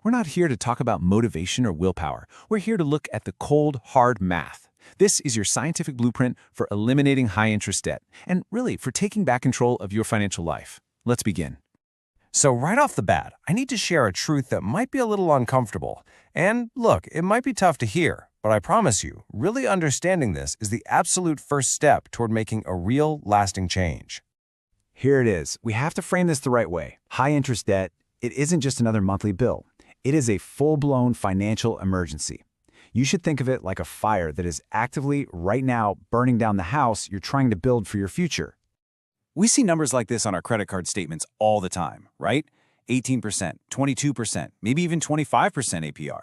We're not here to talk about motivation or willpower. We're here to look at the cold, hard math. This is your scientific blueprint for eliminating high-interest debt, and really for taking back control of your financial life. Let's begin. So right off the bat, I need to share a truth that might be a little uncomfortable. And look, it might be tough to hear, but I promise you, really understanding this is the absolute first step toward making a real, lasting change. Here it is. We have to frame this the right way. High-interest debt, it isn't just another monthly bill. It is a full-blown financial emergency. You should think of it like a fire that is actively, right now, burning down the house you're trying to build for your future. We see numbers like this on our credit card statements all the time, right? 18%, 22%, maybe even 25% APR.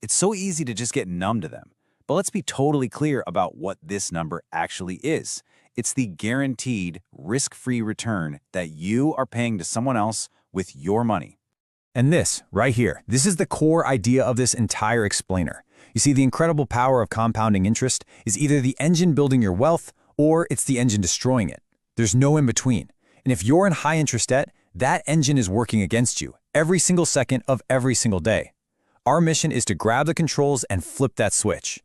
It's so easy to just get numb to them. But let's be totally clear about what this number actually is. It's the guaranteed, risk-free return that you are paying to someone else with your money. And this, right here, this is the core idea of this entire explainer. You see, the incredible power of compounding interest is either the engine building your wealth or it's the engine destroying it. There's no in between. And if you're in high-interest debt, that engine is working against you every single second of every single day. Our mission is to grab the controls and flip that switch.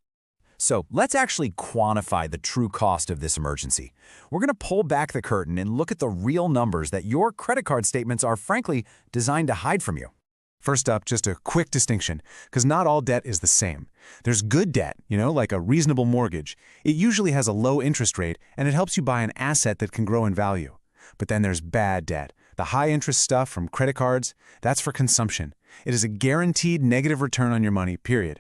So let's actually quantify the true cost of this emergency. We're going to pull back the curtain and look at the real numbers that your credit card statements are frankly designed to hide from you. First up, just a quick distinction, because not all debt is the same. There's good debt, like a reasonable mortgage. It usually has a low interest rate, and it helps you buy an asset that can grow in value. But then there's bad debt. The high-interest stuff from credit cards, that's for consumption. It is a guaranteed negative return on your money, period.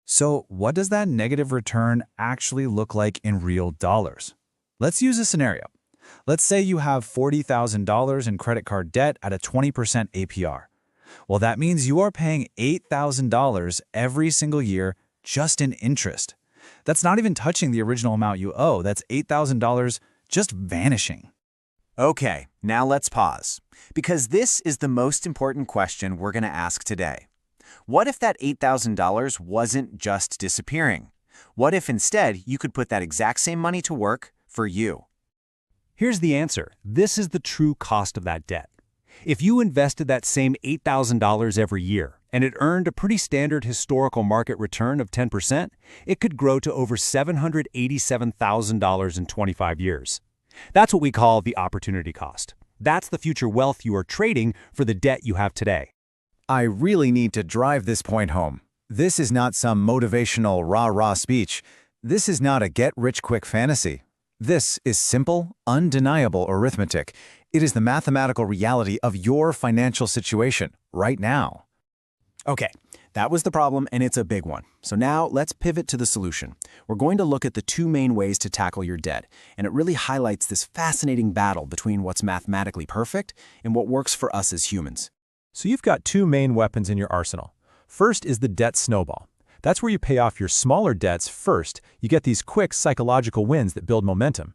So what does that negative return actually look like in real dollars? Let's use a scenario. Let's say you have $40,000 in credit card debt at a 20% APR. Well, that means you are paying $8,000 every single year just in interest. That's not even touching the original amount you owe. That's $8,000 just vanishing. Okay, now let's pause, because this is the most important question we're going to ask today. What if that $8,000 wasn't just disappearing? What if instead you could put that exact same money to work for you? Here's the answer. This is the true cost of that debt. If you invested that same $8,000 every year and it earned a pretty standard historical market return of 10%, it could grow to over $787,000 in 25 years. That's what we call the opportunity cost. That's the future wealth you are trading for the debt you have today. I really need to drive this point home. This is not some motivational rah-rah speech. This is not a get-rich-quick fantasy. This is simple, undeniable arithmetic. It is the mathematical reality of your financial situation right now. Okay, that was the problem, and it's a big one. So now let's pivot to the solution. We're going to look at the two main ways to tackle your debt, and it really highlights this fascinating battle between what's mathematically perfect and what works for us as humans. So you've got two main weapons in your arsenal. First is the debt snowball. That's where you pay off your smaller debts first. You get these quick psychological wins that build momentum.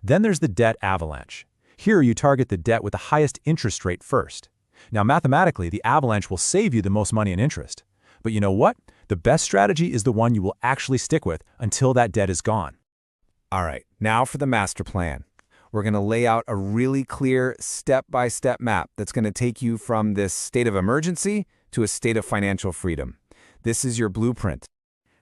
Then there's the debt avalanche. Here you target the debt with the highest interest rate first. Now mathematically, the avalanche will save you the most money in interest. But you know what? The best strategy is the one you will actually stick with until that debt is gone. All right, now for the master plan. We're going to lay out a really clear step-by-step map that's going to take you from this state of emergency to a state of financial freedom. This is your blueprint.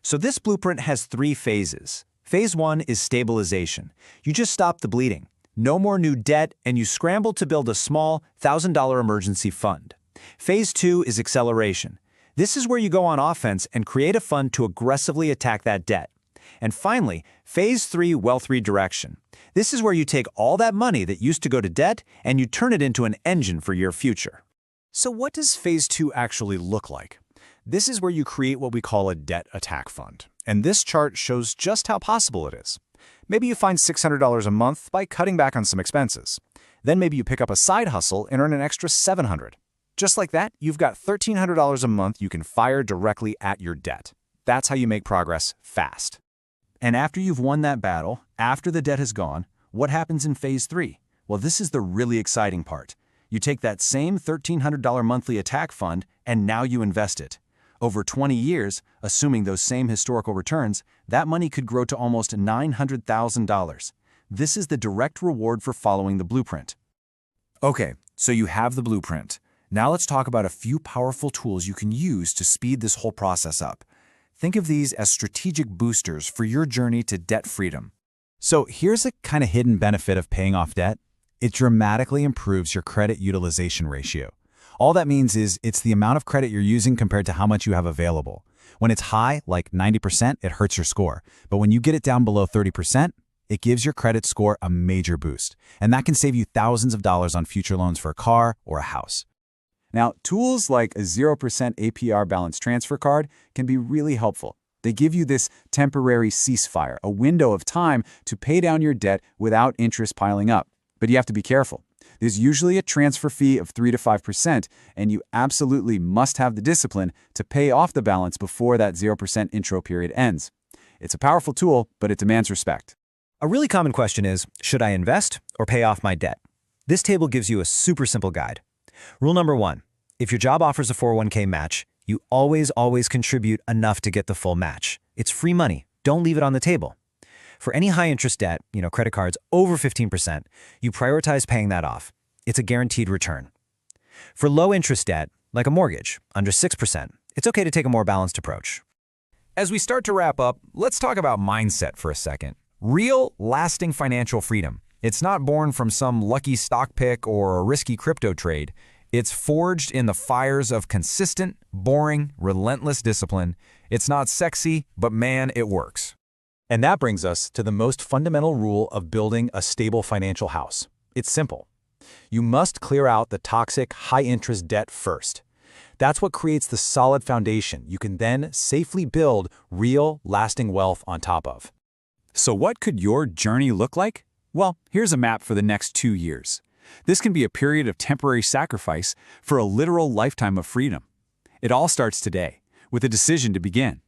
So this blueprint has 3 phases. Phase 1 is stabilization. You just stop the bleeding. No more new debt, and you scramble to build a small $1,000 emergency fund. Phase 2 is acceleration. This is where you go on offense and create a fund to aggressively attack that debt. And finally, Phase 3, wealth redirection. This is where you take all that money that used to go to debt and you turn it into an engine for your future. So what does Phase 2 actually look like? This is where you create what we call a debt attack fund. And this chart shows just how possible it is. Maybe you find $600 a month by cutting back on some expenses. Then maybe you pick up a side hustle and earn an extra $700. Just like that, you've got $1,300 a month you can fire directly at your debt. That's how you make progress fast. And after you've won that battle, after the debt has gone, what happens in Phase 3? Well, this is the really exciting part. You take that same $1,300 monthly attack fund and now you invest it. Over 20 years, assuming those same historical returns, that money could grow to almost $900,000. This is the direct reward for following the blueprint. Okay, so you have the blueprint. Now let's talk about a few powerful tools you can use to speed this whole process up. Think of these as strategic boosters for your journey to debt freedom. So here's a kind of hidden benefit of paying off debt. It dramatically improves your credit utilization ratio. All that means is it's the amount of credit you're using compared to how much you have available. When it's high, like 90%, it hurts your score. But when you get it down below 30%, it gives your credit score a major boost. And that can save you thousands of dollars on future loans for a car or a house. Now, tools like a 0% APR balance transfer card can be really helpful. They give you this temporary ceasefire, a window of time to pay down your debt without interest piling up. But you have to be careful. There's usually a transfer fee of 3 to 5%, and you absolutely must have the discipline to pay off the balance before that 0% intro period ends. It's a powerful tool, but it demands respect. A really common question is, should I invest or pay off my debt? This table gives you a super simple guide. Rule number 1, if your job offers a 401k match, you always contribute enough to get the full match. It's free money. Don't leave it on the table. For any high-interest debt, credit cards over 15%, you prioritize paying that off. It's a guaranteed return. For low-interest debt, like a mortgage, under 6%, it's okay to take a more balanced approach. As we start to wrap up, let's talk about mindset for a second. Real, lasting financial freedom. It's not born from some lucky stock pick or a risky crypto trade. It's forged in the fires of consistent, boring, relentless discipline. It's not sexy, but man, it works. And that brings us to the most fundamental rule of building a stable financial house. It's simple. You must clear out the toxic, high-interest debt first. That's what creates the solid foundation you can then safely build real, lasting wealth on top of. So what could your journey look like? Well, here's a map for the next 2 years. This can be a period of temporary sacrifice for a literal lifetime of freedom. It all starts today, with a decision to begin.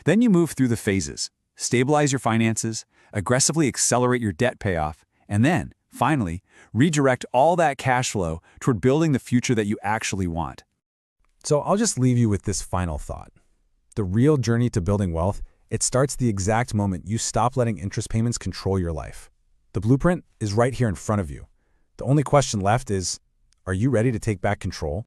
Then you move through the phases. Stabilize your finances, aggressively accelerate your debt payoff, and then, finally, redirect all that cash flow toward building the future that you actually want. So I'll just leave you with this final thought. The real journey to building wealth, it starts the exact moment you stop letting interest payments control your life. The blueprint is right here in front of you. The only question left is, are you ready to take back control?